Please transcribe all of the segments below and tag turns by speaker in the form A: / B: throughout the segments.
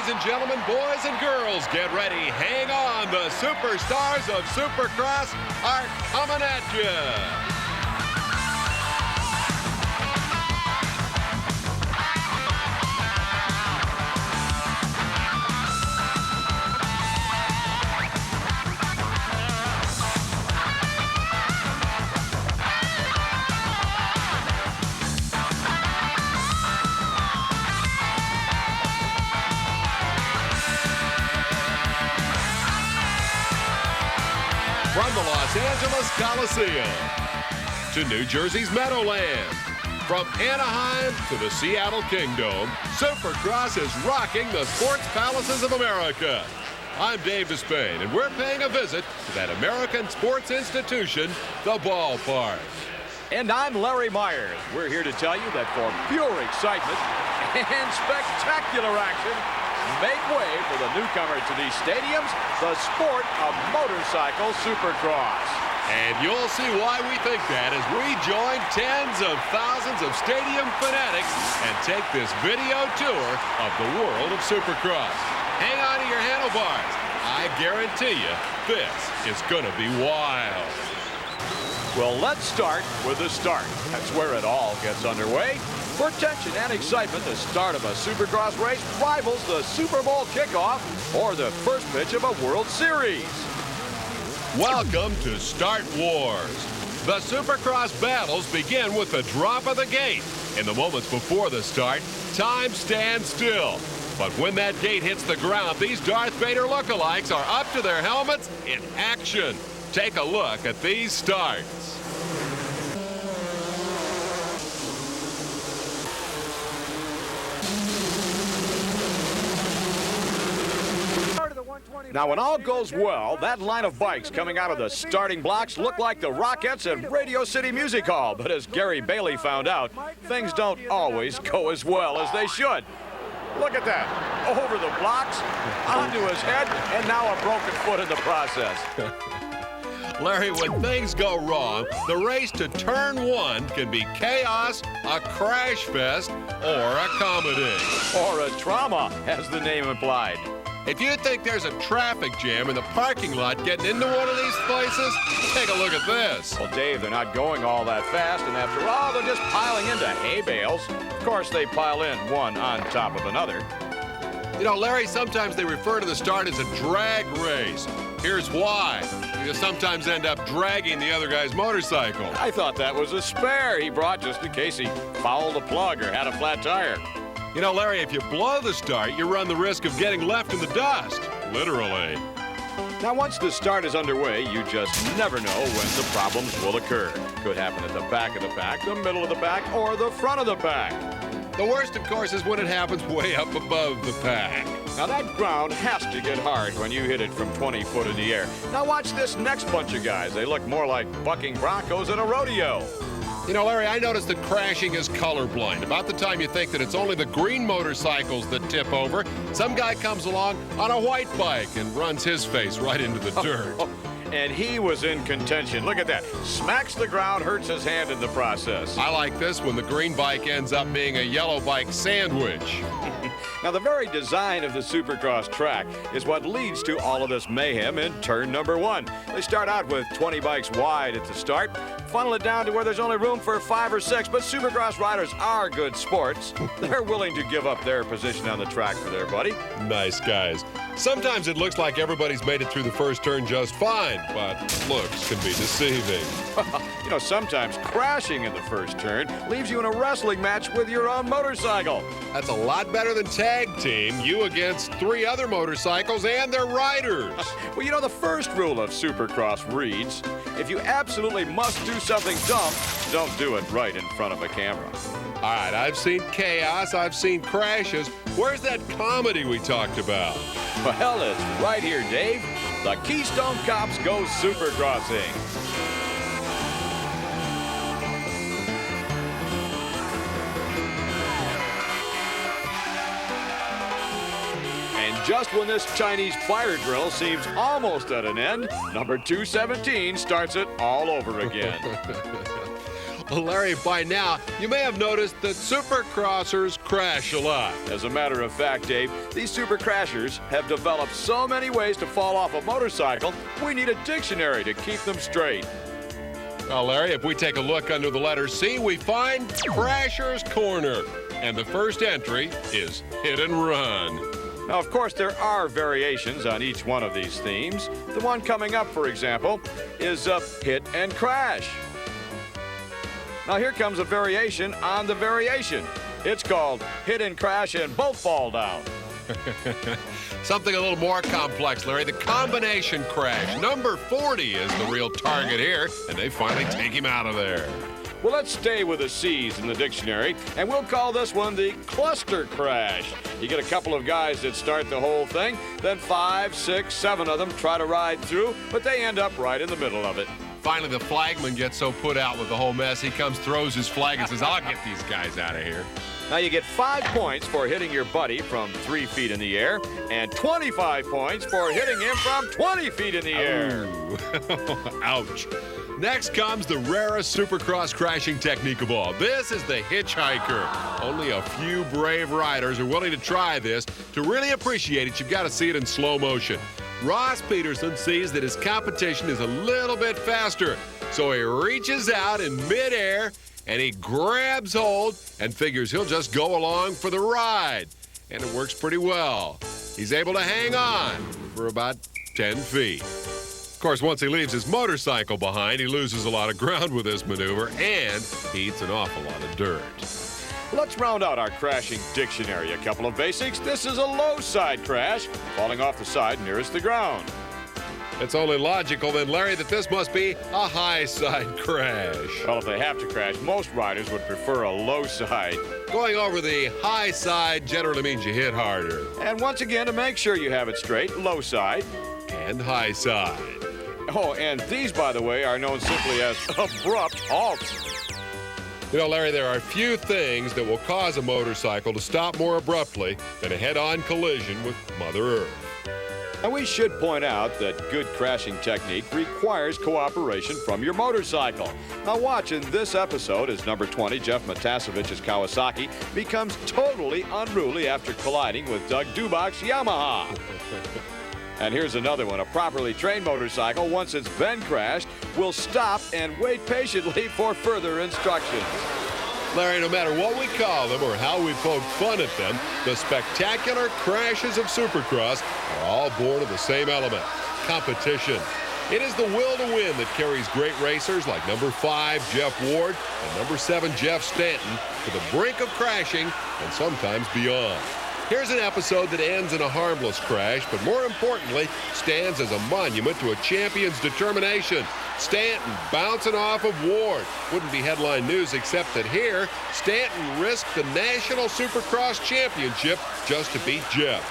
A: Ladies and gentlemen, boys and girls, get ready. Hang on. The superstars of Supercross are coming at you. From the Los Angeles Coliseum to New Jersey's Meadowlands, from Anaheim to the Seattle Kingdom, Supercross is rocking the sports palaces of America. I'm Dave Despain, and we're paying a visit to that American sports institution, the ballpark.
B: And I'm Larry Myers. We're here to tell you that for pure excitement and spectacular action, make way for the newcomer to these stadiums, the sport of motorcycle Supercross.
A: And you'll see why we think that as we join tens of thousands of stadium fanatics and take this video tour of the world of Supercross. Hang on to your handlebars. I guarantee you, this is going to be wild.
B: Well, let's start with the start. That's where it all gets underway. For tension and excitement, the start of a Supercross race rivals the Super Bowl kickoff or the first pitch of a World Series.
A: Welcome to Start Wars. The Supercross battles begin with the drop of the gate. In the moments before the start, time stands still. But when that gate hits the ground, these Darth Vader lookalikes are up to their helmets in action. Take a look at these starts.
B: Now, when all goes well, that line of bikes coming out of the starting blocks look like the Rockettes at Radio City Music Hall. But as Gary Bailey found out, things don't always go as well as they should. Look at that. Over the blocks, onto his head, and now a broken foot in the process.
A: Larry, when things go wrong, the race to turn one can be chaos, a crash fest, or a comedy.
B: Or a trauma, as the name implied.
A: If you think there's a traffic jam in the parking lot getting into one of these places, take a look at this.
B: Well, Dave, they're not going all that fast, and after all, they're just piling into hay bales. Of course, they pile in one on top of another.
A: You know, Larry, sometimes they refer to the start as a drag race. Here's why. You sometimes end up dragging the other guy's motorcycle.
B: I thought that was a spare he brought just in case he fouled a plug or had a flat tire.
A: You know, Larry, if you blow the start, you run the risk of getting left in the dust, literally.
B: Now, once the start is underway, you just never know when the problems will occur. Could happen at the back of the pack, the middle of the pack, or the front of the pack.
A: The worst, of course, is when it happens way up above the pack.
B: Now, that ground has to get hard when you hit it from 20 foot in the air. Now, watch this next bunch of guys. They look more like bucking broncos at a rodeo.
A: You know, Larry, I noticed that crashing is colorblind. About the time you think that it's only the green motorcycles that tip over, some guy comes along on a white bike and runs his face right into the dirt.
B: And he was in contention. Look at that. Smacks the ground, hurts his hand in the process.
A: I like this when the green bike ends up being a yellow bike sandwich.
B: Now, the very design of the Supercross track is what leads to all of this mayhem in turn number one. They start out with 20 bikes wide at the start, funnel it down to where there's only room for 5 or 6, but Supercross riders are good sports. They're willing to give up their position on the track for their buddy.
A: Nice guys. Sometimes it looks like everybody's made it through the first turn just fine, but looks can be deceiving.
B: You know, sometimes crashing in the first turn leaves you in a wrestling match with your own motorcycle.
A: That's a lot better than tag team, you against 3 other motorcycles and their riders.
B: Well, you know, the first rule of Supercross reads, if you absolutely must do something dumb, don't do it right in front of a camera.
A: All right, I've seen chaos, I've seen crashes. Where's that comedy we talked about?
B: Well, it's right here, Dave. The Keystone Cops go Supercrossing. And just when this Chinese fire drill seems almost at an end, number 217 starts it all over again.
A: Well, Larry, by now, you may have noticed that Supercrossers crash a lot.
B: As a matter of fact, Dave, these super crashers have developed so many ways to fall off a motorcycle, we need a dictionary to keep them straight.
A: Well, Larry, if we take a look under the letter C, we find Crasher's Corner. And the first entry is Hit and Run.
B: Now, of course, there are variations on each one of these themes. The one coming up, for example, is Hit and Crash. Now, here comes a variation on the variation. It's called Hit and Crash and Both Fall Down.
A: Something a little more complex, Larry. The combination crash. Number 40 is the real target here, and they finally take him out of there.
B: Well, let's stay with the C's in the dictionary, and we'll call this one the cluster crash. You get a couple of guys that start the whole thing, then 5, 6, 7 of them try to ride through, but they end up right in the middle of it.
A: Finally, the flagman gets so put out with the whole mess, he comes, throws his flag, and says, I'll get these guys out of here.
B: Now, you get 5 points for hitting your buddy from 3 feet in the air, and 25 points for hitting him from 20 feet in the air.
A: Ouch. Next comes the rarest Supercross crashing technique of all. This is the hitchhiker. Only a few brave riders are willing to try this. To really appreciate it, you've got to see it in slow motion. Ross Peterson sees that his competition is a little bit faster, so he reaches out in midair and he grabs hold and figures he'll just go along for the ride. And it works pretty well. He's able to hang on for about 10 feet. Of course, once he leaves his motorcycle behind, he loses a lot of ground with this maneuver, and he eats an awful lot of dirt.
B: Let's round out our crashing dictionary. A couple of basics. This is a low side crash, falling off the side nearest the ground.
A: It's only logical then, Larry, that this must be a high side crash.
B: Well, if they have to crash, most riders would prefer a low side.
A: Going over the high side generally means you hit harder.
B: And once again, to make sure you have it straight, low side
A: and high side.
B: Oh, and these, by the way, are known simply as abrupt halts.
A: You know, Larry, there are few things that will cause a motorcycle to stop more abruptly than a head-on collision with Mother Earth.
B: And we should point out that good crashing technique requires cooperation from your motorcycle. Now watch in this episode as number 20, Jeff Matasevich's Kawasaki, becomes totally unruly after colliding with Doug Dubach's Yamaha. And here's another one. A properly trained motorcycle, once it's been crashed, will stop and wait patiently for further instructions.
A: Larry, no matter what we call them or how we poke fun at them, the spectacular crashes of Supercross are all born of the same element, competition. It is the will to win that carries great racers like number 5, Jeff Ward, and number 7, Jeff Stanton, to the brink of crashing and sometimes beyond. Here's an episode that ends in a harmless crash, but more importantly, stands as a monument to a champion's determination. Stanton bouncing off of Ward. Wouldn't be headline news except that here, Stanton risked the National Supercross Championship just to beat Jeff.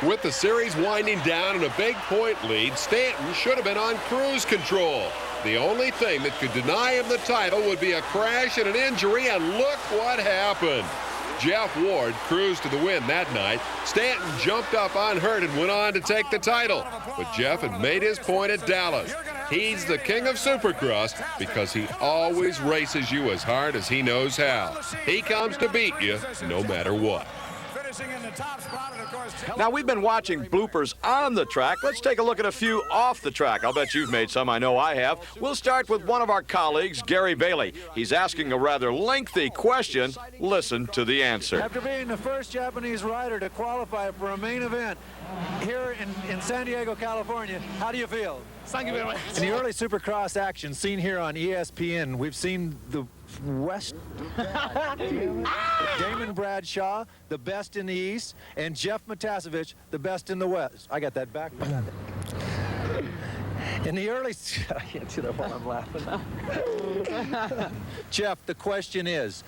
A: With the series winding down in a big point lead, Stanton should have been on cruise control. The only thing that could deny him the title would be a crash and an injury, and look what happened. Jeff Ward cruised to the win that night. Stanton jumped up unhurt and went on to take the title. But Jeff had made his point at Dallas. He's the king of Supercross because he always races you as hard as he knows how. He comes to beat you no matter what.
B: Now, we've been watching bloopers on the track. Let's take a look at a few off the track. I'll bet you've made some. I know I have. We'll start with one of our colleagues, Gary Bailey. He's asking a rather lengthy question. Listen to the answer.
C: After being the first Japanese rider to qualify for a main event here in San Diego, California, how do you feel?
D: Thank you very much.
C: In the early Supercross action seen here on ESPN, we've seen the West Damon Bradshaw, the best in the East, and Jeff Matasevich, the best in the West. I got that back. In the early... I can't see that while I'm laughing now. Jeff, the question is...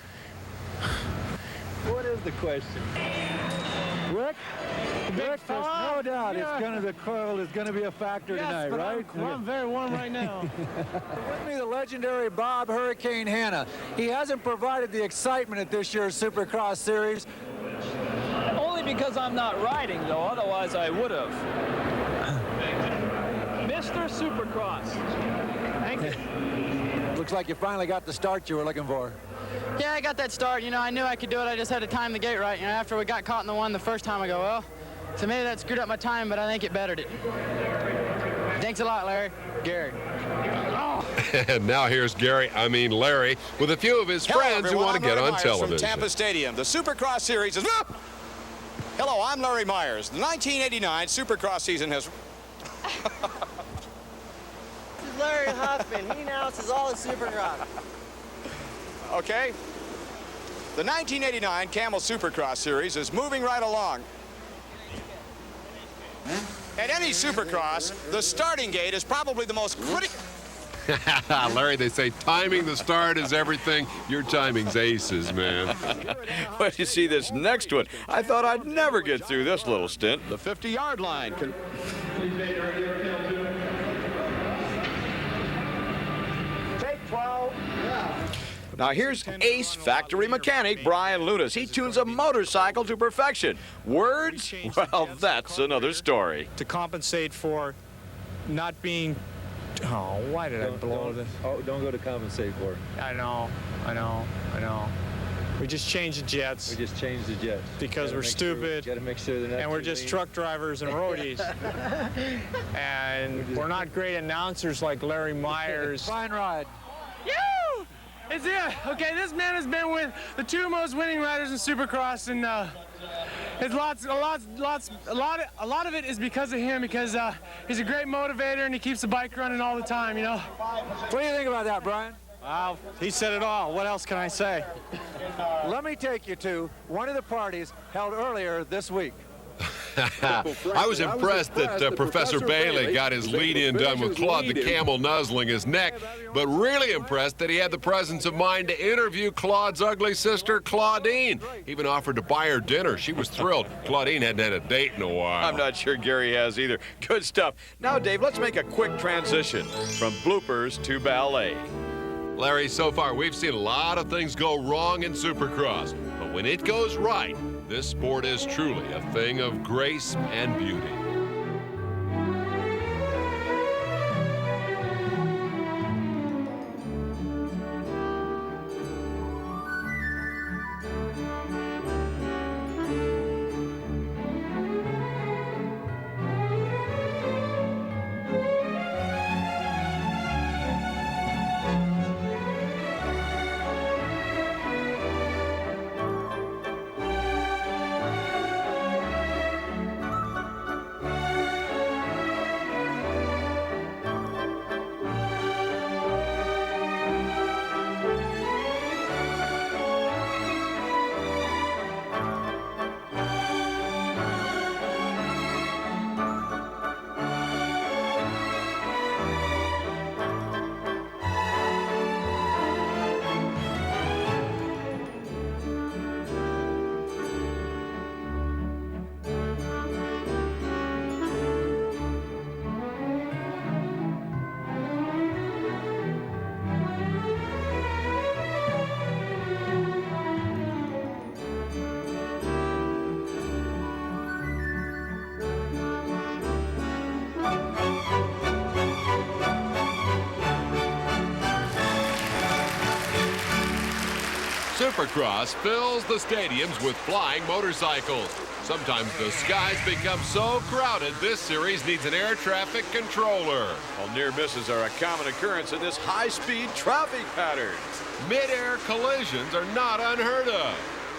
C: What is the question? Rick? Rick, there's no doubt the cold is going to be a factor tonight, right?
D: I'm very warm right now.
C: With me, the legendary Bob Hurricane Hanna. He hasn't provided the excitement at this year's Supercross series.
D: Only because I'm not riding, though. Otherwise, I would have. Mr. Supercross. Thank you.
C: Looks like you finally got the start you were looking for.
E: Yeah, I got that start. You know, I knew I could do it. I just had to time the gate right. You know, after we got caught in the one the first time, I go, well, so maybe that screwed up my time, but I think it bettered it. Thanks a lot, Larry. Gary.
A: And now here's Larry, with a few of his friends who want to get on television.
B: From Tampa Stadium, the Supercross series is... Hello, I'm Larry Myers. The 1989 Supercross season has...
F: This is Larry Huffman. He announces all the Supercross.
B: Okay. The 1989 Camel Supercross series is moving right along. At any Supercross, the starting gate is probably the most critical...
A: Larry, they say timing the start is everything. Your timing's aces, man.
B: Well, you see this next one. I thought I'd never get through this little stint. The 50-yard line.
F: Take 12.
B: Now here's ace factory mechanic Brian Lunas. He tunes a motorcycle to perfection. Words? Well, that's another story.
G: To compensate for not being... Oh, why did I blow this?
C: Oh, don't go to compensate for it.
G: I know. We just changed the jets.
C: We just changed the jets.
G: Because we're stupid.
C: Got to make sure they're not.
G: And we're just truck drivers and roadies. And we're not great announcers like Larry Myers.
C: Fine ride.
H: Yoo! It's it. Okay, this man has been with the two most winning riders in Supercross, and it's a lot of it is because of him, because he's a great motivator and he keeps the bike running all the time, you know.
C: What do you think about that, Brian?
G: Wow, he said it all. What else can I say?
C: Let me take you to one of the parties held earlier this week.
A: I was impressed that Professor Bailey got his lead-in done with Claude the Camel nuzzling his neck, but really impressed that he had the presence of mind to interview Claude's ugly sister, Claudine. Even offered to buy her dinner. She was thrilled. Claudine hadn't had a date in a while.
B: I'm not sure Gary has either. Good stuff. Now, Dave, let's make a quick transition from bloopers to ballet.
A: Larry, so far we've seen a lot of things go wrong in Supercross, but when it goes right, this sport is truly a thing of grace and beauty. Supercross fills the stadiums with flying motorcycles. Sometimes the skies become so crowded, this series needs an air traffic controller.
B: Well, near misses are a common occurrence in this high-speed traffic pattern.
A: Mid-air collisions are not unheard of.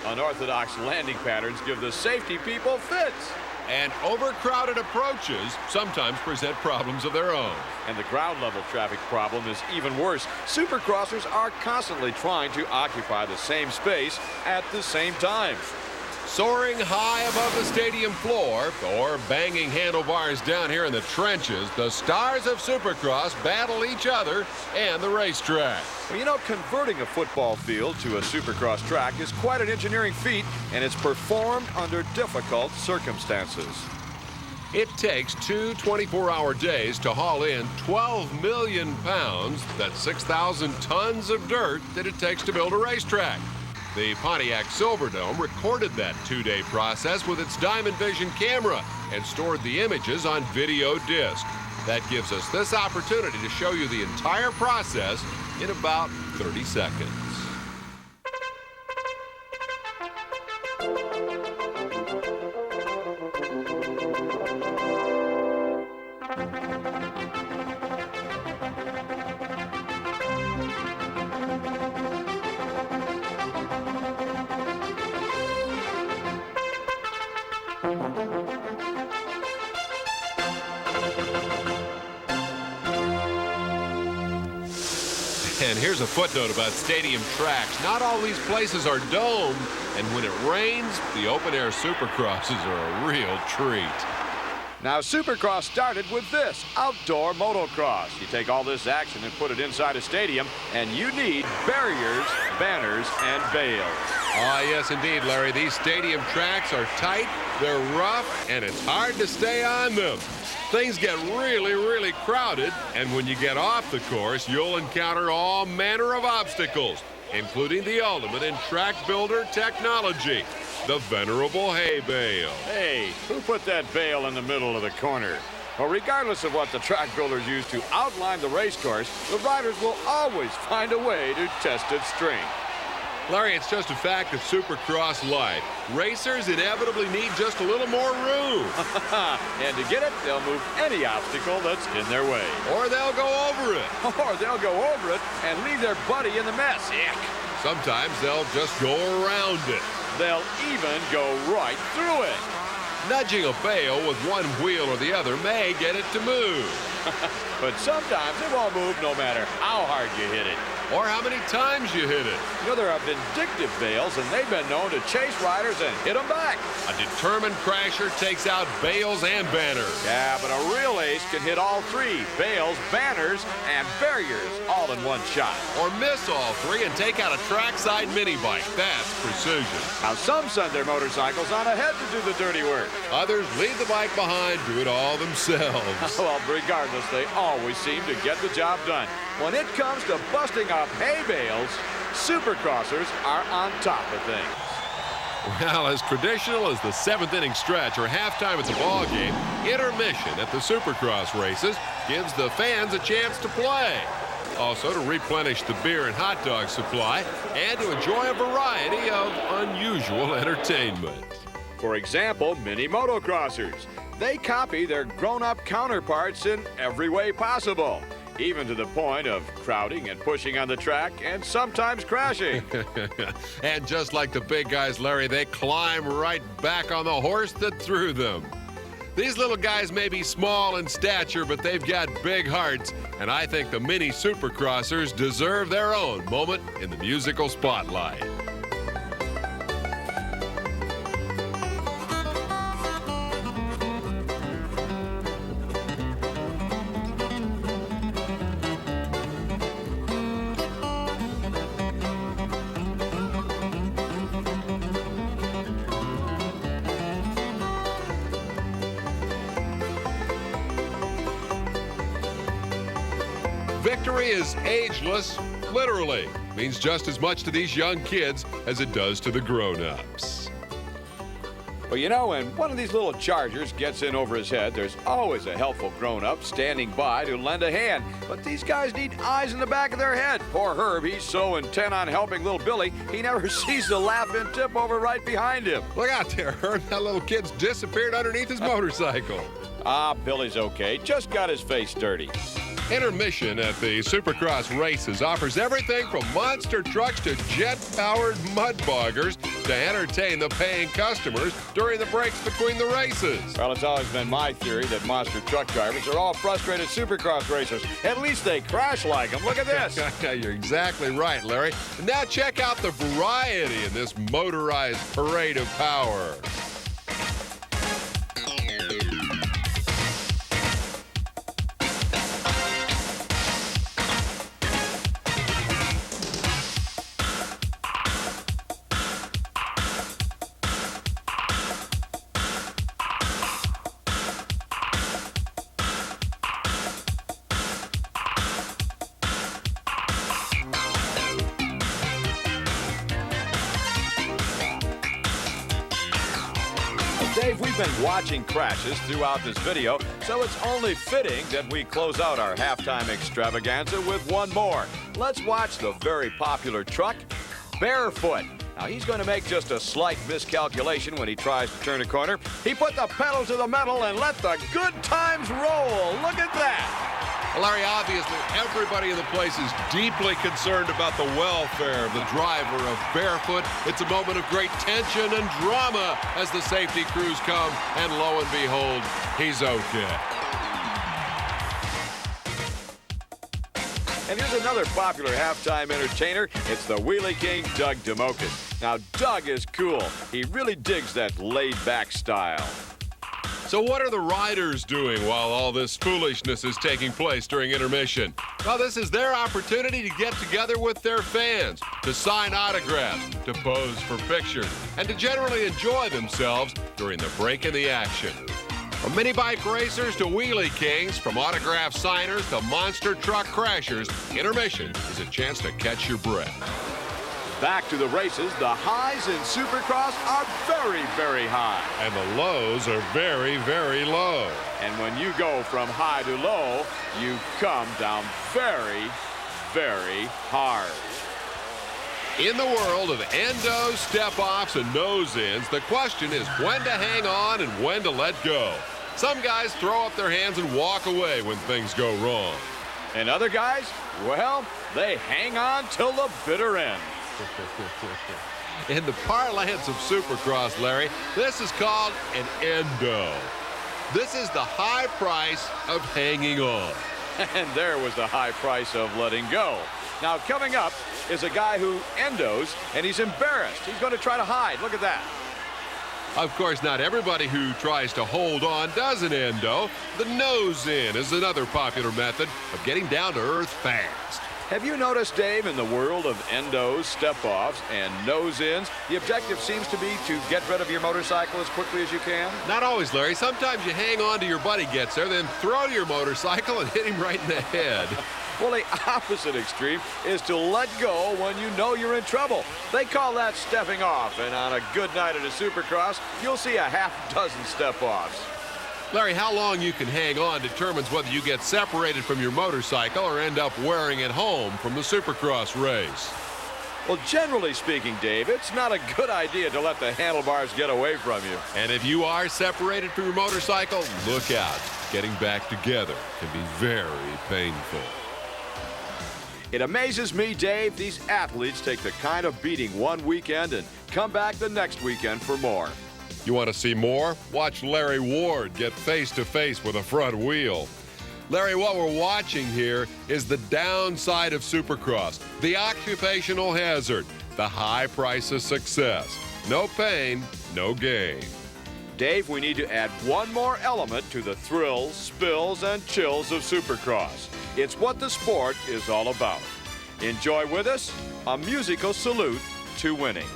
B: Unorthodox landing patterns give the safety people fits.
A: And overcrowded approaches sometimes present problems of their own.
B: And the ground-level traffic problem is even worse. Supercrossers are constantly trying to occupy the same space at the same time.
A: Soaring high above the stadium floor or banging handlebars down here in the trenches, the stars of Supercross battle each other and the racetrack.
B: Well, you know, converting a football field to a Supercross track is quite an engineering feat, and it's performed under difficult circumstances.
A: It takes 2 24-hour days to haul in 12 million pounds, that's 6,000 tons of dirt that it takes to build a racetrack. The Pontiac Silverdome recorded that 2-day process with its Diamond Vision camera and stored the images on video disc. That gives us this opportunity to show you the entire process in about 30 seconds. And here's a footnote about stadium tracks. Not all these places are domed, and when it rains, the open-air Supercrosses are a real treat.
B: Now, Supercross started with this, outdoor motocross. You take all this action and put it inside a stadium, and you need barriers, banners, and bales.
A: Ah, yes, indeed, Larry. These stadium tracks are tight, they're rough, and it's hard to stay on them. Things get really, really crowded, and when you get off the course, you'll encounter all manner of obstacles, including the ultimate in track builder technology, the venerable hay bale.
B: Hey, who put that bale in the middle of the corner? Well, regardless of what the track builders use to outline the race course, the riders will always find a way to test its strength.
A: Larry, it's just a fact of Supercross life. Racers inevitably need just a little more room.
B: And to get it, they'll move any obstacle that's in their way.
A: Or they'll go over it.
B: Or they'll go over it and leave their buddy in the mess. Ick.
A: Sometimes they'll just go around it.
B: They'll even go right through it.
A: Nudging a bale with one wheel or the other may get it to move.
B: But sometimes it won't move no matter how hard you hit it.
A: Or how many times you hit it.
B: You know, there are vindictive bales, and they've been known to chase riders and hit them back.
A: A determined crasher takes out bales and banners.
B: Yeah, but a real ace can hit all three, bales, banners, and barriers, all in one shot.
A: Or miss all three and take out a trackside mini bike. That's precision.
B: Now, some send their motorcycles on ahead to do the dirty work.
A: Others leave the bike behind, do it all themselves.
B: Well, regardless, they always seem to get the job done. When it comes to busting up hay bales, Supercrossers are on top of things.
A: Well, as traditional as the 7th inning stretch or halftime at the ball game, intermission at the Supercross races gives the fans a chance to play. Also to replenish the beer and hot dog supply and to enjoy a variety of unusual entertainment.
B: For example, mini motocrossers. They copy their grown-up counterparts in every way possible, even to the point of crowding and pushing on the track and sometimes crashing.
A: And just like the big guys, Larry, they climb right back on the horse that threw them. These little guys may be small in stature, but they've got big hearts, and I think the mini Supercrossers deserve their own moment in the musical spotlight. Victory is ageless, literally. Means just as much to these young kids as it does to the grown-ups.
B: Well, you know, when one of these little chargers gets in over his head, there's always a helpful grown-up standing by to lend a hand. But these guys need eyes in the back of their head. Poor Herb, he's so intent on helping little Billy, he never sees the laugh-in tip over right behind him.
A: Look out there, Herb. That little kid's disappeared underneath his motorcycle.
B: Ah, Billy's okay. Just got his face dirty.
A: Intermission at the Supercross races offers everything from monster trucks to jet-powered mud boggers to entertain the paying customers during the breaks between the races.
B: Well, it's always been my theory that monster truck drivers are all frustrated Supercross racers. At least they crash like them. Look at this.
A: You're exactly right, Larry. Now check out the variety in this motorized parade of power.
B: Dave, we've been watching crashes throughout this video, so it's only fitting that we close out our halftime extravaganza with one more. let's watch the very popular truck, Barefoot. Now, he's going to make just a slight miscalculation when he tries to turn a corner. He put the pedal to the metal and let the good times roll. Look at that.
A: Well, Larry, obviously, everybody in the place is deeply concerned about the welfare of the driver of Barefoot. It's a moment of great tension and drama as the safety crews come, and lo and behold, he's okay.
B: And here's another popular halftime entertainer. It's the Wheelie King, Doug DeMokas. Now, Doug is cool. He really digs that laid-back style.
A: So what are the riders doing while all this foolishness is taking place during intermission? Well, this is their opportunity to get together with their fans, to sign autographs, to pose for pictures, and to generally enjoy themselves during the break in the action. From mini bike racers to wheelie kings, from autograph signers to monster truck crashers, intermission is a chance to catch your breath.
B: Back to the races, the highs in Supercross are very, very high.
A: And the lows are very, very low.
B: And when you go from high to low, you come down very, very hard.
A: In the world of endos, step-offs, and nose-ins, the question is when to hang on and when to let go. Some guys throw up their hands and walk away when things go wrong.
B: And other guys, well, they hang on till the bitter end.
A: In the parlance of Supercross, Larry, this is called an endo. This is the high price of hanging on.
B: And there was the high price of letting go. Now, coming up is a guy who endos, and he's embarrassed. He's going to try to hide. Look at that.
A: Of course, not everybody who tries to hold on does an endo. The nose-in is another popular method of getting down to earth fast.
B: Have you noticed, Dave, in the world of endos, step-offs, and nose-ins, the objective seems to be to get rid of your motorcycle as quickly as you can?
A: Not always, Larry. Sometimes you hang on till your buddy gets there, then throw your motorcycle and hit him right in the head.
B: Well, the opposite extreme is to let go when you know you're in trouble. They call that stepping off, and on a good night at a Supercross, you'll see a half dozen step-offs.
A: Larry, how long you can hang on determines whether you get separated from your motorcycle or end up wearing it home from the Supercross race.
B: Well, generally speaking, Dave, it's not a good idea to let the handlebars get away from you.
A: And if you are separated from your motorcycle, look out. Getting back together can be very painful.
B: It amazes me, Dave, these athletes take the kind of beating one weekend and come back the next weekend for more.
A: You want to see more? Watch Larry Ward get face-to-face with a front wheel. Larry, what we're watching here is the downside of Supercross, the occupational hazard, the high price of success. No pain, no gain.
B: Dave, we need to add one more element to the thrills, spills, and chills of Supercross. It's what the sport is all about. Enjoy with us a musical salute to winning.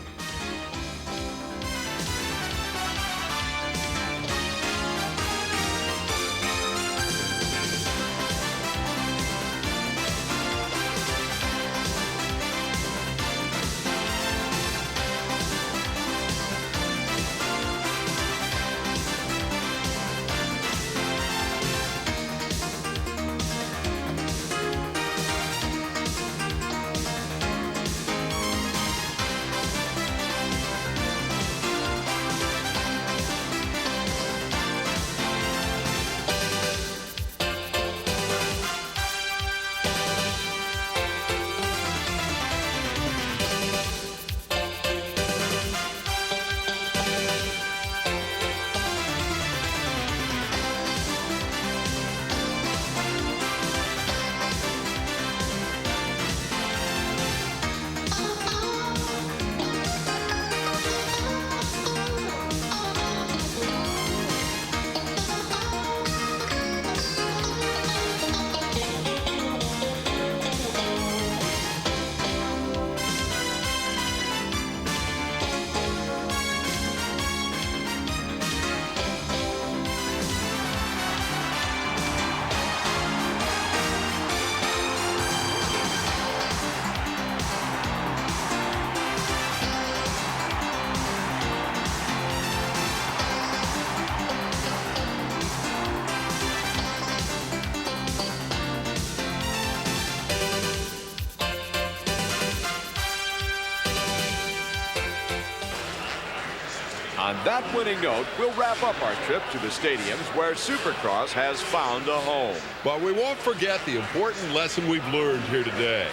B: On that winning note, we'll wrap up our trip to the stadiums where Supercross has found a home.
A: But we won't forget the important lesson we've learned here today.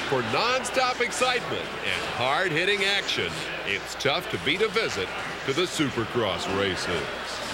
A: For non-stop excitement and hard-hitting action, it's tough to beat a visit to the Supercross races.